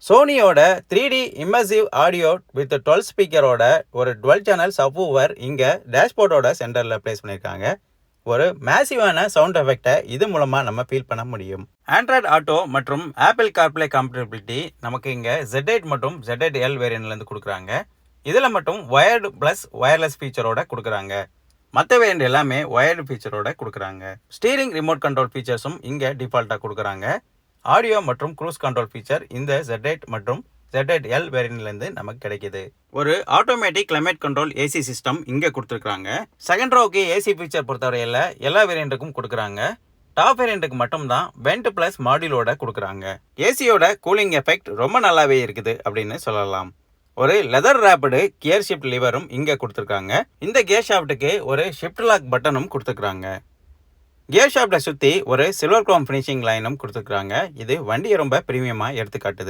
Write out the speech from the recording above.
சோனியோட 3D immersive audio with 12 ஸ்பீக்கரோட ஒரு twelve channel subwoofer இங்கே டேஷ்போர்டோட சென்டரில் பிளேஸ் பண்ணியிருக்காங்க. ஒரு மேசிவான சவுண்ட் எஃபெக்டை இது மூலமாக நம்ம ஃபீல் பண்ண முடியும். ஆண்ட்ராய்டு ஆட்டோ மற்றும் ஆப்பிள் கார்ப்ளே கம்பேட்டபிலிட்டி நமக்கு இங்கே Z8 மற்றும் Z8L வேரியன்ட்லேருந்து கொடுக்குறாங்க. இதில் மட்டும் வயர்டு ப்ளஸ் வயர்லெஸ் ஃபீச்சரோட கொடுக்குறாங்க. மற்ற வேரியண்ட் எல்லாமே வயர்டு ஃபீச்சரோட கொடுக்குறாங்க. ஸ்டீரிங் ரிமோட் கண்ட்ரோல் ஃபீச்சர்ஸும் இங்கே டிஃபால்ட்டாக கொடுக்குறாங்க. ஆடியோ மற்றும் க்ரூஸ் கண்ட்ரோல் ஃபீச்சர் இந்த Z8 மற்றும் Z8L வேரியன்ட்லேருந்து நமக்கு கிடைக்கிது. ஒரு automatic climate control AC system இங்கே கொடுத்துருக்காங்க. செகண்ட் ரோவுக்கு ஏசி ஃபீச்சர் பொறுத்தவரையில் எல்லா வேரியண்ட்டுக்கும் கொடுக்குறாங்க. டாப் வேரியண்ட்டுக்கு மட்டும்தான் வெண்ட் ப்ளஸ் மாடியூலோட கொடுக்குறாங்க. ஏசியோட கூலிங் எஃபெக்ட் ரொம்ப நல்லாவே இருக்குது அப்படின்னு சொல்லலாம். ஒரு லெதர் ராப்டு கியர் ஷிஃப்ட் லிவரும் இங்கே கொடுத்துருக்காங்க. இந்த கியர் ஷாஃப்ட்டுக்கு ஒரு ஷிஃப்ட் லாக் பட்டனும் கொடுத்துருக்காங்க. கியர் ஷாஃப்டை சுற்றி ஒரு சில்வர் குரோம் ஃபினிஷிங் லைனும் கொடுத்துருக்காங்க. இது வண்டியை ரொம்ப ப்ரீமியமாக எடுத்து காட்டுது.